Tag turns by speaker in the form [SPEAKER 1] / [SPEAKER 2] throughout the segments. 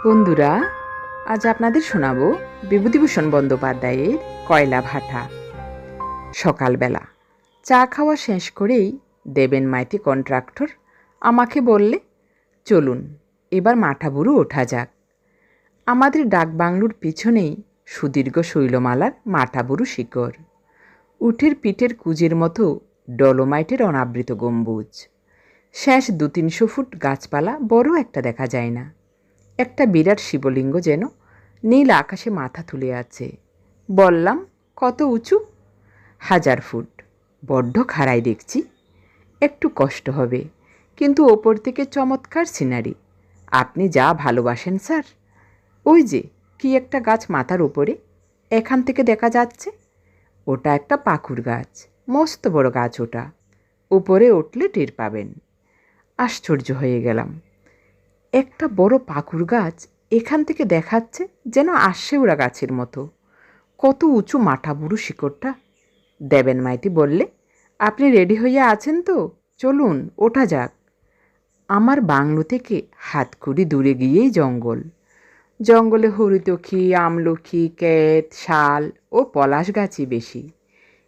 [SPEAKER 1] বন্ধুরা, আজ আপনাদের শোনাবো বিভূতিভূষণ বন্দ্যোপাধ্যায়ের কয়লা ভাটা। সকালবেলা চা খাওয়া শেষ করেই দেবেন মাইতি কন্ট্রাক্টর আমাকে বললে, চলুন এবার মাঠাবুরু ওঠা যাক। আমাদের ডাকবাংলোর পিছনেই সুদীর্ঘ শৈলমালার মাঠাবুরু শিকড়, উঠের পিঠের কুজের মতো ডলোমাইটের অনাবৃত গম্বুজ। শেষ 200-300 ফুট গাছপালা বড় একটা দেখা যায় না। একটা বিরাট শিবলিঙ্গ যেন নীল আকাশে মাথা তুলে আছে। বললাম, কত উঁচু? 1000 ফুট। বড্ড খাড়াই দেখছি। একটু কষ্ট হবে, কিন্তু ওপর থেকে চমৎকার সিনারি। আপনি যা ভালোবাসেন স্যার। ওই যে কি একটা গাছ মাথার উপরে, এখান থেকে দেখা যাচ্ছে। ওটা একটা পাকুড় গাছ, মস্ত বড় গাছ ওটা। উপরে উঠলে টের পাবেন। আশ্চর্য হয়ে গেলাম। একটা বড় পাকুড় গাছ এখান থেকে দেখাচ্ছে যেন আশেউড়া গাছের মতো। কত উঁচু মাঠাবুরু শিকড়টা। দেবেন মাইতি বললে, আপনি রেডি হইয়া আছেন তো? চলুন ওঠা যাক। আমার বাংলো থেকে হাতকুড়ি দূরে গিয়েই জঙ্গল। জঙ্গলে হরিতকি, আমলকি, কেত, শাল ও পলাশ গাছই বেশি।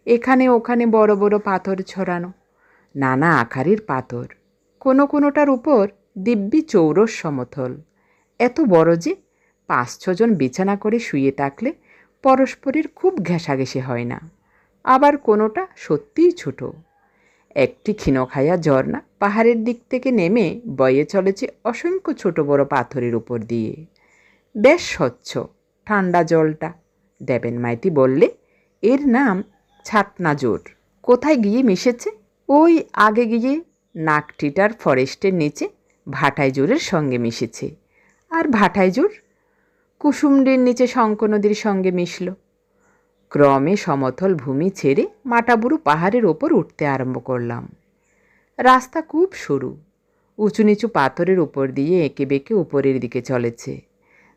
[SPEAKER 1] এখানে ওখানে বড় বড় পাথর ছড়ানো, নানা আকারের পাথর। কোনোটার উপর দিব্যি চৌরস সমতল, এত বড় যে 5-6 জন বিছানা করে শুয়ে থাকলে পরস্পরের খুব ঘেঁষাঘেঁষি হয় না। আবার কোনোটা সত্যিই ছোট। একটি ক্ষীণখায়া ঝর্ণা পাহাড়ের দিক থেকে নেমে বয়ে চলেছে অসংখ্য ছোট বড় পাথরের উপর দিয়ে। বেশ স্বচ্ছ ঠান্ডা জলটা। দেবেন মাইতি বললে, এর নাম ছাতনাজোর। কোথায় গিয়ে মিশেছে? ওই আগে গিয়ে নাকটিটার ফরেস্টের নিচে ভাটাইজোরের সঙ্গে মিশেছে। আর ভাটাইজোর কুসুমডির নিচে শঙ্খ নদীর সঙ্গে মিশল। ক্রমে সমতল ভূমি ছেড়ে মাটাবুরু পাহাড়ের ওপর উঠতে আরম্ভ করলাম। রাস্তা খুব সরু, উঁচু নিচু পাথরের উপর দিয়ে এঁকে বেঁকে উপরের দিকে চলেছে।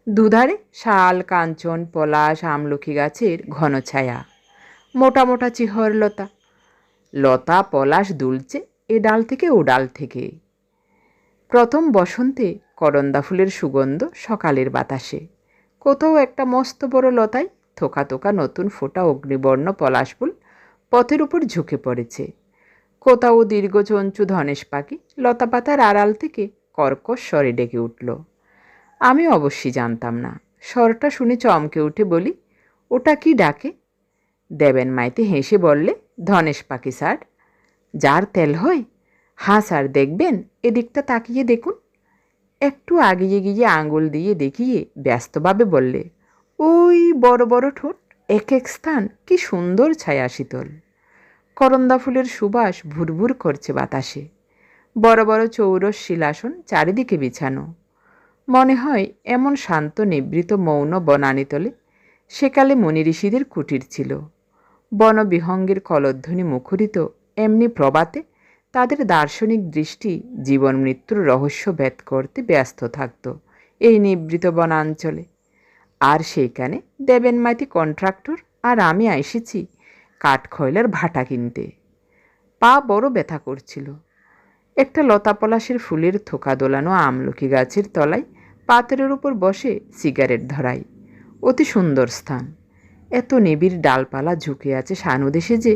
[SPEAKER 1] দুধারে শাল, কাঞ্চন, পলাশ, আমলকি গাছের ঘন ছায়া। মোটা মোটা চিহর লতা। লতা পলাশ দুলছে এ ডাল থেকে ও ডাল থেকে। প্রথম বসন্তে করন্দা ফুলের সুগন্ধ সকালের বাতাসে। কোথাও একটা মস্ত বড় লতায় থোকা থোকা নতুন ফোটা অগ্নিবর্ণ পলাশ ফুল পথের উপর ঝুঁকে পড়েছে। কোথাও দীর্ঘ চঞ্চু ধনেশ পাখি লতা পাতার আড়াল থেকে কর্কশ স্বরে ডেকে উঠল। আমি অবশ্যই জানতাম না। স্বরটা শুনে চমকে উঠে বলি, ওটা কি ডাকে? দেবেন মাইতি হেসে বললে, ধনেশ পাখি স্যার। যার তেল হয়? হ্যাঁ স্যার, দেখবেন, এদিকটা তাকিয়ে দেখুন। একটু আগিয়ে গিয়ে আঙুল দিয়ে দেখিয়ে ব্যস্তভাবে বললে, ওই বড় বড় ঠোঁট, এক এক স্থান কি সুন্দর ছায়া শীতল। করন্দা ফুলের সুবাস ভুরভুর করছে বাতাসে। বড় বড় চৌরস শিলাসন চারিদিকে বিছানো। মনে হয় এমন শান্ত নিবৃত মৌন বনানীতলে সেকালে মুনি ঋষিদের কুটির ছিল। বনবিহঙ্গের কলধ্বনি মুখরিত এমনি প্রবাতে তাদের দার্শনিক দৃষ্টি জীবন মৃত্যুর রহস্য ভেদ করতে ব্যস্ত থাকত এই নিবৃত বনাঞ্চলে। আর সেইখানে দেবেন মাইতি কন্ট্রাক্টর আর আমি এসেছি কাঠখয়লার ভাটা কিনতে। পা বড় ব্যথা করছিল। একটা লতা পলাশের ফুলের থোকা দোলানো আমলকি গাছের তলায় পাথরের উপর বসে সিগারেট ধরাই। অতি সুন্দর স্থান। এত নিবিড় ডালপালা ঝুঁকে আছে সানুদেশে যে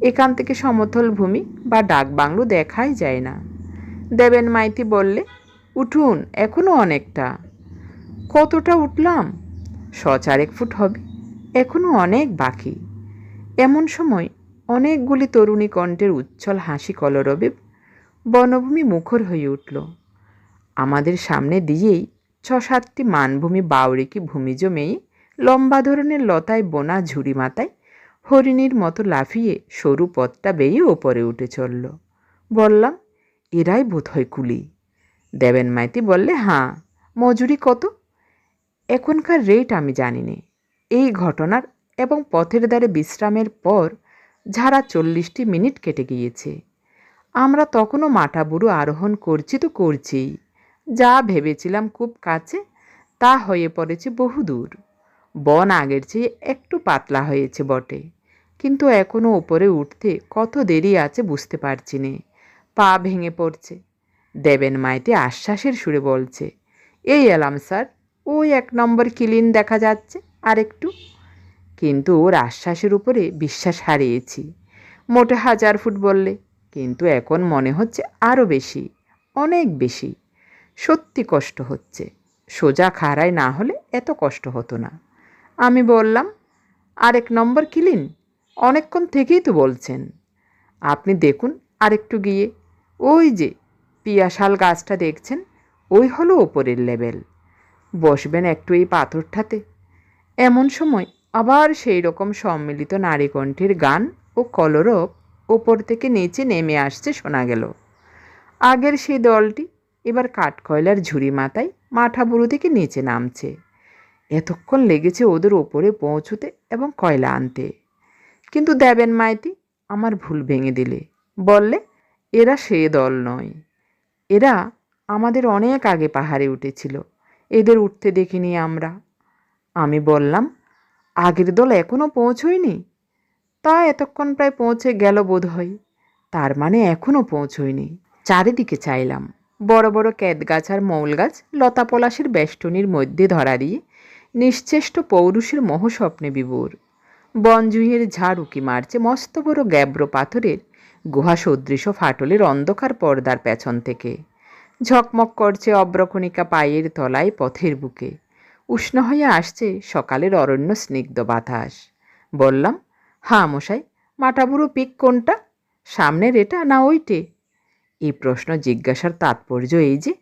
[SPEAKER 1] এখান থেকে সমতল ভূমি বা ডাকবাংলো দেখাই যায় না। দেবেন মাইতি বললে, উঠুন, এখনও অনেকটা। কতটা উঠলাম? 100-4 ফুট হবে। এখনও অনেক বাকি। এমন সময় অনেকগুলি তরুণী কণ্ঠের উচ্ছল হাসি কলরবে বনভূমি মুখর হয়ে উঠল। আমাদের সামনে দিয়েই 6-7টি মানভূমি বাউরিকি ভূমিজ মেয়ে লম্বা ধরনের লতায় বোনা ঝুড়ি মাথায় হরিণীর মতো লাফিয়ে সরু পথটা বেয়ে ওপরে উঠে চলল। বললাম, এরাই বোধহয় কুলি। দেবেন মাইতি বললে, হ্যাঁ। মজুরি কত? এখনকার রেট আমি জানি নে। এই ঘটনার এবং পথের ধারে বিশ্রামের পর ঝাড়া 40টি মিনিট কেটে গিয়েছে। আমরা তখনও মাঠাবুরু আরোহণ করছি তো করছিই। যা ভেবেছিলাম খুব কাছে, তা হয়ে পড়েছে বহুদূর। বন আগের চেয়ে একটু পাতলা হয়েছে বটে, কিন্তু এখনও উপরে উঠতে কত দেরি আছে বুঝতে পারছি নে। পা ভেঙে পড়ছে। দেবেন মাইতি আশ্বাসের সুরে বলছে, এই এলাম স্যার, ওই 1 নম্বর কিলিন দেখা যাচ্ছে আর একটু। কিন্তু ওর আশ্বাসের উপরে বিশ্বাস হারিয়েছি। মোটে 1000 ফুট বললে, কিন্তু এখন মনে হচ্ছে আরও বেশি, অনেক বেশি। সত্যি কষ্ট হচ্ছে। সোজা খাড়ায় না হলে এত কষ্ট হতো না। আমি বললাম, 1 নম্বর কিলিন? অনেকক্ষণ থেকেই তো বলছেন। আপনি দেখুন আরেকটু গিয়ে, ওই যে পিয়াশাল গাছটা দেখছেন, ওই হলো ওপরের লেভেল। বসবেন একটু এই পাথরটাতে। এমন সময় আবার সেই রকম সম্মিলিত নারীকণ্ঠের গান ও কলরব ওপর থেকে নিচে নেমে আসছে শোনা গেল। আগের সেই দলটি এবার কাঠকয়লার ঝুড়ি মাথায় মাঠাবুরু থেকে নিচে নামছে। এতক্ষণ লেগেছে ওদের ওপরে পৌঁছতে এবং কয়লা আনতে। কিন্তু দেবেন মাইতি আমার ভুল ভেঙে দিলে, বললে, এরা সে দল নয়। এরা আমাদের অনেক আগে পাহাড়ে উঠেছিল, এদের উঠতে দেখিনি আমরা। আমি বললাম, আগের দল এখনও পৌঁছয়নি? তা এতক্ষণ প্রায় পৌঁছে গেল বোধ হয়। তার মানে এখনও পৌঁছয়নি। চারিদিকে চাইলাম। বড় বড় ক্যাতগাছ আর মৌল গাছ লতা পলাশের বেষ্টনীর মধ্যে ধরা দিয়ে নিশ্চেষ্ট পৌরুষের মোহস্বপ্নে বিভোর। বনজুঁইয়ের ঝাড় উকি মারছে মস্ত বড় গ্যাব্র পাথরের গুহা সদৃশ ফাটলের অন্ধকার পর্দার পেছন থেকে। ঝকমক করছে অব্রকণিকা পায়ের তলায় পথের বুকে। উষ্ণ হয়ে আসছে সকালের অরণ্য স্নিগ্ধ বাতাস। বললাম, হ্যাঁ মশাই, মাটাবুরু পিক কোনটা? সামনের এটা না ওইটে? এই প্রশ্ন জিজ্ঞাসার তাৎপর্য এই যে,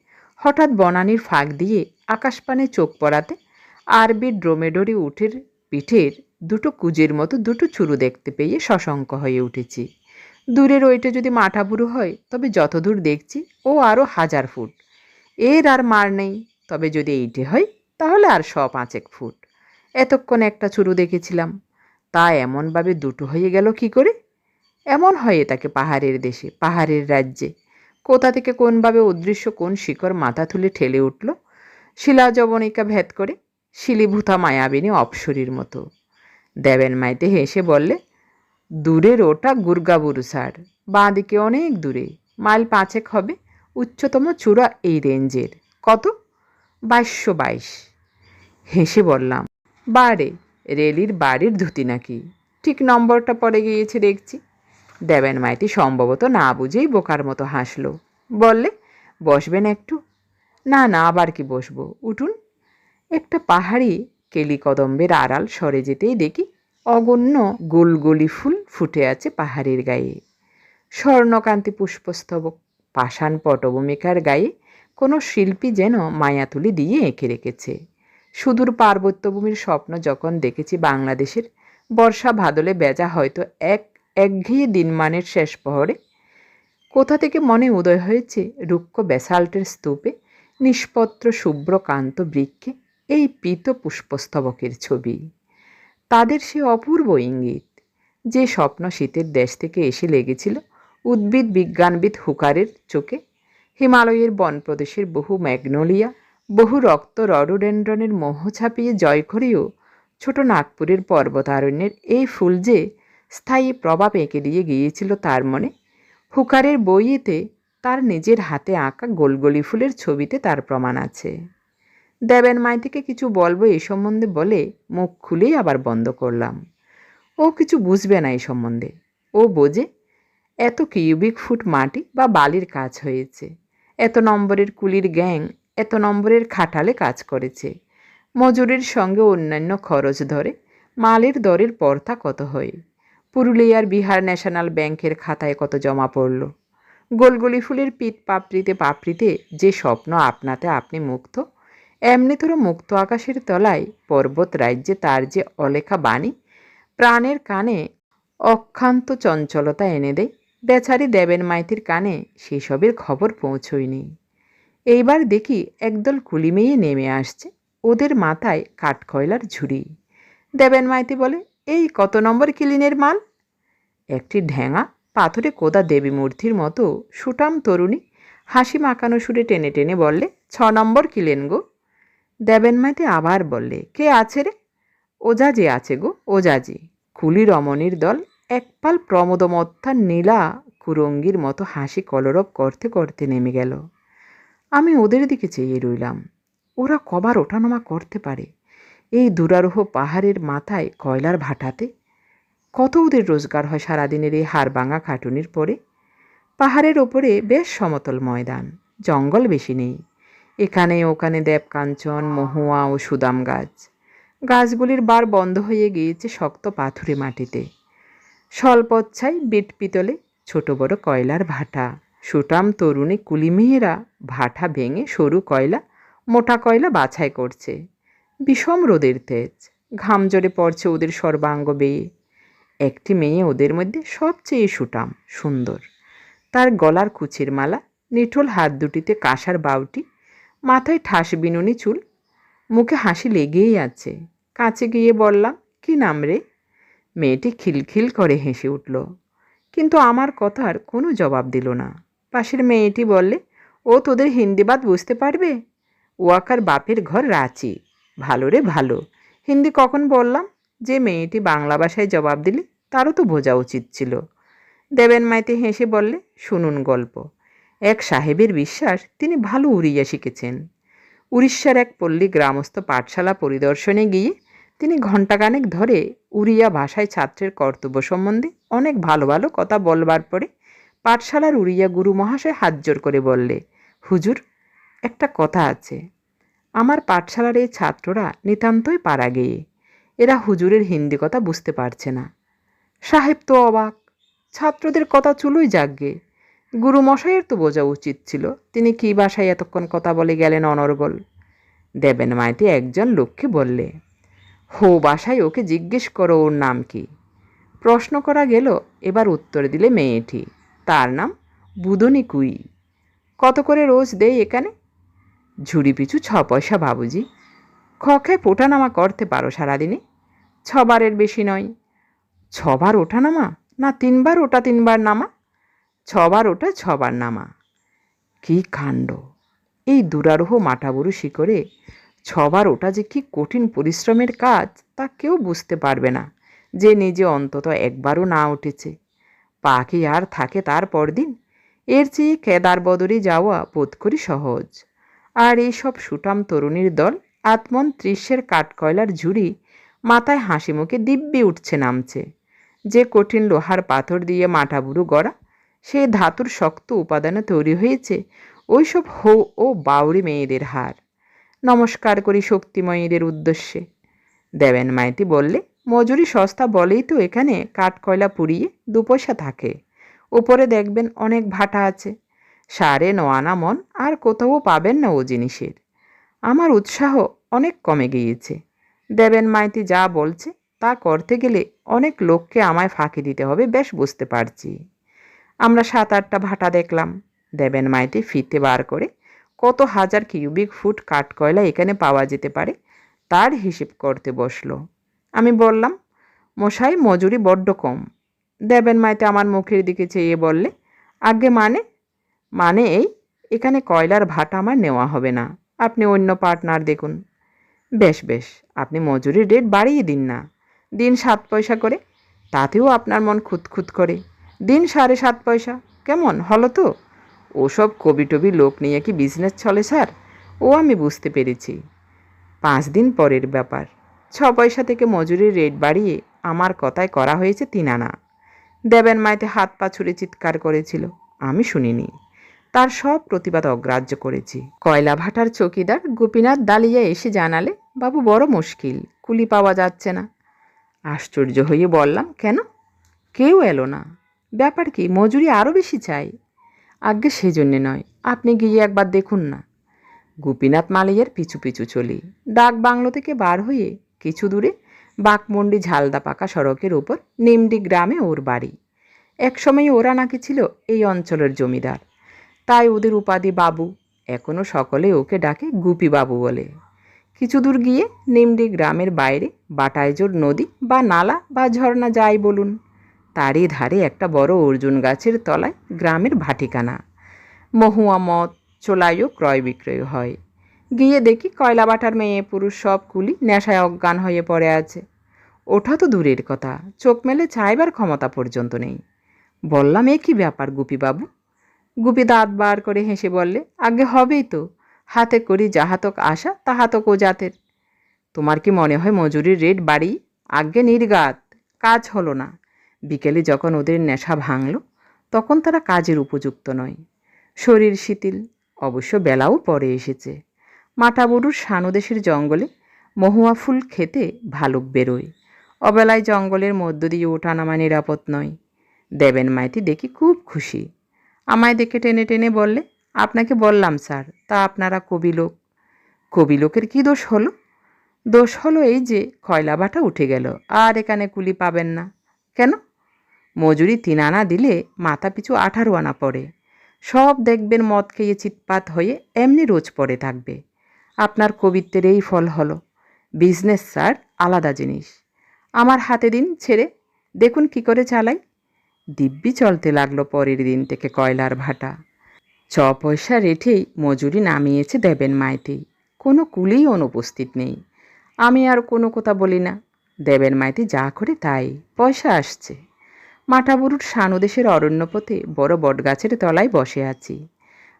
[SPEAKER 1] হঠাৎ বনানীর ফাঁক দিয়ে আকাশপানে চোখ পড়াতে আরবি ড্রোমেডরি উটের পিঠের দুটো কুজের মতো দুটো চুরু দেখতে পেয়ে সশঙ্ক হয়ে উঠেছি। দূরের ওইটা যদি মাঠাবুরু হয়, তবে যতদূর দেখছি ও আরও 1000 ফুট। এর আর মার নেই। তবে যদি এইটে হয়, তাহলে আর 100-5 ফুট। এতক্ষণ একটা চুরু দেখেছিলাম, তা এমনভাবে দুটো হয়ে গেল কি করে? এমন হয় তাকে পাহাড়ের দেশে, পাহাড়ের রাজ্যে। কোথা থেকে কোনভাবে অদৃশ্য কোন শিকড় মাথা তুলে ঠেলে উঠল শিলা যবনিকা ভেদ করে, শিলীভূতা মায়াবিনী অপ্সরীর মতো। দেবেন মাইতে হেসে বললে, দূরের ওটা গুর্গাবুরু স্যার, বাঁ দিকে অনেক দূরে, মাইল 5 হবে। উচ্চতম চূড়া এই রেঞ্জের। কত? 2222। হেসে বললাম, বারে, রেলির বাড়ির ধুতি নাকি? ঠিক নম্বরটা পড়ে গিয়েছে দেখছি। দেবেন মাইতি সম্ভবত না বুঝেই বোকার মতো হাসলো। বললে, বসবেন একটু? না না, আবার কি বসবো, উঠুন। একটা পাহাড়ি কেলিকদম্বের আড়াল সরে যেতেই দেখি অগণ্য গোলগলি ফুল ফুটে আছে পাহাড়ের গায়ে। স্বর্ণকান্তি পুষ্পস্তবক, পাষাণ পটভূমিকার গায়ে কোনো শিল্পী যেন মায়াতুলি দিয়ে এঁকে রেখেছে। সুদূর পার্বত্যভূমির স্বপ্ন যখন দেখেছি বাংলাদেশের, বর্ষা ভাদলে বেজা হয়তো একঘেয়ে দিনমানের শেষ প্রহরে, কোথা থেকে মনে উদয় হয়েছে রুক্ষ ব্যাসাল্টের স্তূপে নিষ্পত্র শুভ্রকান্ত বৃক্ষে এই পীত পুষ্পস্তবকের ছবি। তাদের সে অপূর্ব ইঙ্গিত, যে স্বপ্ন শীতের দেশ থেকে এসে লেগেছিল উদ্ভিদ বিজ্ঞানবিদ হুকারের চোখে। হিমালয়ের বনপ্রদেশের বহু ম্যাগনোলিয়া, বহু রক্ত রডোডেন্ড্রনের মোহ ছাপিয়ে জয় করেও ছোট নাগপুরের পর্বতারণ্যের এই ফুল যে স্থায়ী প্রভাব এঁকে দিয়ে গিয়েছিল তার মনে, হুকারের বইয়েতে, তার নিজের হাতে আঁকা গোলগলি ফুলের ছবিতে তার প্রমাণ আছে। দেবেন মাইতিকে কিছু বলবো এই সম্বন্ধে বলে মুখ খুলেই আবার বন্ধ করলাম। ও কিছু বুঝবে না এই সম্বন্ধে। ও বোঝে এত কিউবিক ফুট মাটি বা বালির কাজ হয়েছে, এত নম্বরের কুলির গ্যাং এত নম্বরের খাটালে কাজ করেছে। মজুরির সঙ্গে অন্যান্য খরচ ধরে মালের দরের পর্থা কত হয়, পুরুলিয়ার বিহার ন্যাশনাল ব্যাংকের খাতায় কত জমা পড়ল। গোলগলি ফুলের পিঠ পাপড়িতে পাপড়িতে যে স্বপ্ন আপনাতে আপনি মুক্ত, এমনিতর মুক্ত আকাশের তলায় পর্বত রাজ্যে তার যে অলেখা বাণী প্রাণের কানে অক্ষান্ত চঞ্চলতা এনে দেয়, বেচারি দেবেন মাইতির কানে সেসবের খবর পৌঁছয়নি। এইবার দেখি একদল কুলি মেয়ে নেমে আসছে, ওদের মাথায় কাঠকয়লার ঝুড়ি। দেবেন মাইতি বলে, এই কত নম্বর কিলিনের মাল? একটি ঢ্যাঙা পাথরে কোদা দেবী মূর্তির মতো সুটাম তরুণী হাসি মাখানো সুরে টেনে টেনে বললে, 6 নম্বর কিলেন গো। দেবেন মাইতি আবার বললে, কে আছে রে? ওজাজি আছে গো, ওজাজি। কুলি রমণীর দল একপাল প্রমোদমত্তা নীলা কুরঙ্গির মতো হাসি কলরব করতে করতে নেমে গেল। আমি ওদের দিকে চেয়ে রইলাম। ওরা কবার ওঠানামা করতে পারে এই দুরারোহ পাহাড়ের মাথায় কয়লার ভাটাতে? কত ওদের রোজগার হয় সারাদিনের এই হাড়ভাঙা খাটুনির পরে? পাহাড়ের ওপরে বেশ সমতল ময়দান, জঙ্গল বেশি নেই। এখানে ওখানে দেবকাঞ্চন, মহুয়া ও সুদাম গাছ। গাছগুলির বার বন্ধ হয়ে গিয়েছে শক্ত পাথুরে মাটিতে। স্বল্পচ্ছায় বিট পিতলে ছোট বড় কয়লার ভাটা। সুটাম তরুণী কুলিমেয়েরা ভাটা ভেঙে সরু কয়লা, মোটা কয়লা বাছাই করছে। বিষম রোদের তেজ, ঘাম জড়ে পড়ছে ওদের সর্বাঙ্গ বেয়ে। একটি মেয়ে ওদের মধ্যে সবচেয়ে সুটাম, সুন্দর। তার গলার কুচির মালা, নিঠোল হাত দুটিতে কাঁসার বাউটি, মাথায় ঠাস বিনুনি চুল, মুখে হাসি লেগেই আছে। কাছে গিয়ে বললাম, কি নাম রে? মেয়েটি খিলখিল করে হেসে উঠল, কিন্তু আমার কথার কোনো জবাব দিল না। পাশের মেয়েটি বললে, ও তোদের হিন্দিবাদ বুঝতে পারবে? ওয়াকার বাপের ঘর রাঁচি। ভালো রে ভালো। হিন্দি কখন বললাম? যে মেয়েটি বাংলা ভাষায় জবাব দিলে তারও তো বোঝা উচিত ছিল। দেবেন মাইতি হেসে বললে, শুনুন গল্প। এক সাহেবের বিশ্বাস তিনি ভালো উড়িয়া শিখেছেন। উড়িষ্যার এক পল্লী গ্রামস্থ পাঠশালা পরিদর্শনে গিয়ে তিনি ঘণ্টাখানেক ধরে উড়িয়া ভাষায় ছাত্রের কর্তব্য সম্বন্ধে অনেক ভালো ভালো কথা বলবার পরে পাঠশালার উড়িয়া গুরু মহাশয় হাত জোর করে বললে, হুজুর, একটা কথা আছে। আমার পাঠশালার এই ছাত্ররা নিতান্তই পাড়া গেয়ে। এরা হুজুরের হিন্দি কথা বুঝতে পারছে না। সাহেব তো অবাক। ছাত্রদের কথা চুলোই যাকগে, গুরুমশাইয়ের তো বোঝা উচিত ছিল তিনি কী ভাষায় এতক্ষণ কথা বলে গেলেন অনর্গল। দেবেন মাইতি একজন লোককে বললে, হো বাসায় ওকে জিজ্ঞেস করো ওর নাম কি। প্রশ্ন করা গেল, এবার উত্তর দিলে মেয়েটি, তার নাম বুদনি কুই। কত করে রোজ দেয় এখানে? ঝুড়ি পিছু 6 পয়সা বাবুজি। খখায় ওঠানামা করতে পারো সারাদিনে? 6 বারের বেশি নয়। 6 বার ওঠানামা? না 3 বার ওটা 3 বার নামা? 6 বার ওটা 6 বার নামা। কি কাণ্ড! এই দুরারোহ মাটাবুরু শিকরে 6 বার ওটা যে কি কঠিন পরিশ্রমের কাজ তা কেউ বুঝতে পারবে না যে নিজে অন্তত একবারও না উঠেছে। পা কি আর থাকে তার পরদিন? এর চেয়ে কেদার বদরে যাওয়া বোধ করি সহজ। আর এই সব সুটাম তরুণীর দল আত্মন 30-এর কাঠকয়লার ঝুড়ি মাথায় হাসি মুখে দিব্যি উঠছে নামছে। যে কঠিন লোহার পাথর দিয়ে মাটাবুরু গড়া, সে ধাতুর শক্ত উপাদানে তৈরি হয়েছে ওই সব হৌ ও বাউরি মেয়েদের হার। নমস্কার করি শক্তিময়ীদের উদ্দেশ্যে। দেবেন মাইতি বললে, মজুরি সস্তা বলেই তো এখানে কাঠকয়লা পুড়িয়ে 2 পয়সা থাকে। উপরে দেখবেন অনেক ভাটা আছে, 9.5 আনা মন আর কোথাও পাবেন না ও জিনিসের। আমার উৎসাহ অনেক কমে গিয়েছে। দেবেন মাইতি যা বলছে তা করতে গেলে অনেক লোককে আমায় ফাঁকি দিতে হবে, বেশ বুঝতে পারছি। আমরা 7-8টা ভাটা দেখলাম। দেবেন মাইতি ফিতে বার করে কত হাজার কিউবিক ফুট কাঠকয়লা এখানে পাওয়া যেতে পারে তার হিসেব করতে বসল। আমি বললাম, মশাই মজুরি বড্ড কম। দেবেন মাইতি আমার মুখের দিকে চেয়ে বললে, আগে মানে এই, এখানে কয়লার ভাটা আমার নেওয়া হবে না, আপনি অন্য পার্টনার দেখুন। বেশ বেশ, আপনি মজুরির রেট বাড়িয়ে দিন না, দিন 7 পয়সা করে। তাতেও আপনার মন খুঁতখুত করে। দিন 7.5 পয়সা, কেমন হলো তো? ওসব কবি লোক নিয়ে কি বিজনেস চলে স্যার? ও আমি বুঝতে পেরেছি। 5 দিন পরের ব্যাপার। 6 পয়সা থেকে মজুরির রেট বাড়িয়ে আমার কথায় করা হয়েছে 3 আনা। দেবেন মাইতে হাত পা ছুড়ে চিৎকার করেছিল, আমি শুনিনি। তার সব প্রতিবাদ অগ্রাহ্য করেছি। কয়লা ভাটার চৌকিদার গোপীনাথ দালিয়া এসে জানালে, বাবু বড় মুশকিল, কুলি পাওয়া যাচ্ছে না। আশ্চর্য হয়ে বললাম, কেন? কেউ এলো না। ব্যাপার কি, মজুরি আরও বেশি চাই? আজ্ঞে সেজন্যে নয়, আপনি গিয়ে একবার দেখুন না। গোপীনাথ মালিয়ার পিছু পিছু চলি। ডাক বাংলো থেকে বার হয়ে কিছু দূরে বাঘমন্ডি ঝালদা পাকা সড়কের ওপর নিমডি গ্রামে ওর বাড়ি। একসময় ওরা নাকি ছিল এই অঞ্চলের জমিদার, তাই ওদের উপাধি বাবু। এখনও সকলে ওকে ডাকে গুপি বাবু বলে। কিছু দূর গিয়ে নিমডি গ্রামের বাইরে বাটাইজোর নদী বা নালা বা ঝর্ণা যাই বলুন, তারই ধারে একটা বড় অর্জুন গাছের তলায় গ্রামের ভাটিকানা। মহুয়া মদ চোলাইও ক্রয় বিক্রয় হয়। গিয়ে দেখি কয়লা বাটার মেয়ে পুরুষ সব কুলি নেশায় অজ্ঞান হয়ে পড়ে আছে। ওঠা তো দূরের কথা, চোখ মেলে চাইবার ক্ষমতা পর্যন্ত নেই। বললাম, এ কী ব্যাপার গুপিবাবু? গুপি দাঁত বার করে হেসে বললে, আগে হবেই তো, হাতে করি যাহাতক আশা তাহাতক ও জাতের। তোমার কি মনে হয় মজুরির রেট বাড়ি? আজ্ঞে নির্ঘাত, কাজ হলো না। বিকেলে যখন ওদের নেশা ভাঙল তখন তারা কাজের উপযুক্ত নয়। শরীর শিথিল, অবশ্য বেলাও পরে এসেছে। মাঠাবুরুর সানুদেশের জঙ্গলে মহুয়া ফুল খেতে ভালুক বেরোয়। অবেলায় জঙ্গলের মধ্য দিয়ে ওঠানামা নিরাপদ নয়। দেবেন মাইতি দেখি খুব খুশি। আমায় দেখে টেনে টেনে বললে, আপনাকে বললাম স্যার, তা আপনারা কবি লোক। কবি লোকের কী দোষ হলো? দোষ হলো এই যে কয়লা ভাটা উঠে গেল, আর এখানে কুলি পাবেন না। কেন? মজুরি 3 আনা দিলে মাথা পিছু 18 আনা পড়ে। সব দেখবেন মদ খেয়ে চিৎপাত হয়ে এমনি রোজ পড়ে থাকবে। আপনার কবিত্বের এই ফল হলো। বিজনেস স্যার আলাদা জিনিস। আমার হাতে দিন ছেড়ে, দেখুন কি করে চালাই। দিব্যি চলতে লাগলো পরের দিন থেকে কয়লার ভাটা। 6 পয়সা রেটেই মজুরি নামিয়েছে দেবেন মাইতি। কোনো কুলিই অনুপস্থিত নেই। আমি আর কোনো কথা বলি না। দেবেন মাইতি যা করে তাই, পয়সা আসছে। মাঠাবুরুর সানুদেশের অরণ্যপথে বড় বটগাছের তলায় বসে আছি।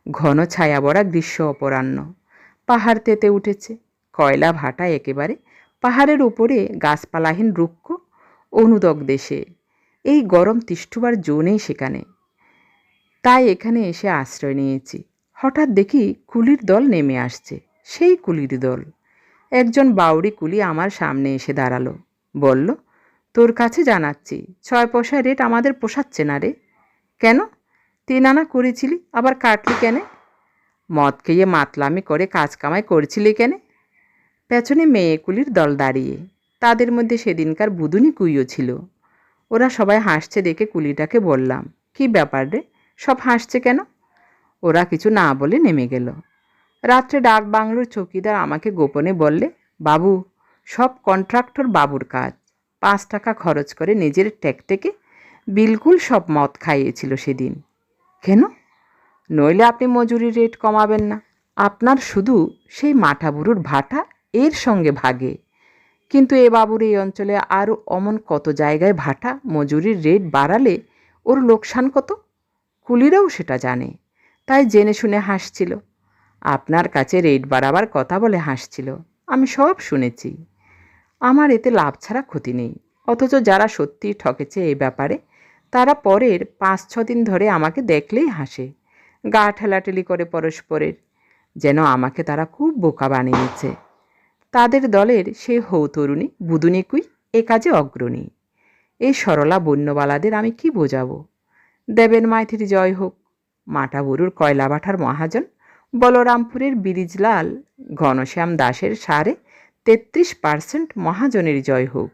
[SPEAKER 1] ঘন ছায়া ভরা গ্রীষ্ম অপরাহ্ন। পাহাড় তেতে উঠেছে। কয়লা ভাটা একেবারে পাহাড়ের উপরে গাছপালাহীন রুক্ষ অনুদক দেশে। এই গরম তিষ্ঠুবার জো নেই সেখানে। তাই এখানে এসে আশ্রয় নিয়েছি। হঠাৎ দেখি কুলির দল নেমে আসছে। সেই কুলির দল। একজন বাউরি কুলি আমার সামনে এসে দাঁড়ালো। বলল, তোর কাছে জানাচ্ছি, 6 পয়সা রেট আমাদের পোষাচ্ছে না রে। কেন? 3 আনা করেছিলি, আবার কাটলি কেন? মদ খেয়ে মাতলামি করে কাজ কামাই করছিলি কেন? পেছনে মেয়ে কুলির দল দাঁড়িয়ে। তাদের মধ্যে সেদিনকার বুদুনি কুইও ছিল। ওরা সবাই হাসছে দেখে কুলিটাকে বললাম, কি ব্যাপার রে, সব হাসছে কেন? ওরা কিছু না বলে নেমে গেল। রাত্রে ডাক বাংলোর চৌকিদার আমাকে গোপনে বললে, বাবু, সব কন্ট্রাক্টর বাবুর কাজ। 5 টাকা খরচ করে নিজের টেকটেকে বিলকুল সব মদ খাইয়েছিল সেদিন। কেন? নইলে আপনি মজুরি রেট কমাবেন না। আপনার শুধু সেই মাঠাবুরুর ভাটা এর সঙ্গে ভাগে। কিন্তু এ বাবুর এই অঞ্চলে আরও অমন কত জায়গায় ভাটা মজুরির রেট বাড়ালে ওর লোকসান কত। কুলিরাও সেটা জানে, তাই জেনে শুনে হাসছিল। আপনার কাছে রেট বাড়াবার কথা বলে হাসছিল। আমি সব শুনেছি। আমার এতে লাভ ছাড়া ক্ষতি নেই। অথচ যারা সত্যিই ঠকেছে এই ব্যাপারে, তারা পরের 5-6 দিন ধরে আমাকে দেখলেই হাসে, গা ঠেলাঠেলি করে পরস্পরের, যেন আমাকে তারা খুব বোকা বানিয়েছে। তাদের দলের সেই হৌতরুণী বুদুনিকুই এ কাজে অগ্রণী। এই সরলা বন্যবালাদের আমি কি বোঝাবো? দেবেন মাইতির জয় হোক। মাঠাবুরুর কয়লাভাটার মহাজন বলরামপুরের বিরিজলাল ঘনশ্যাম দাসের সাড়ে 33% মহাজনের জয় হোক।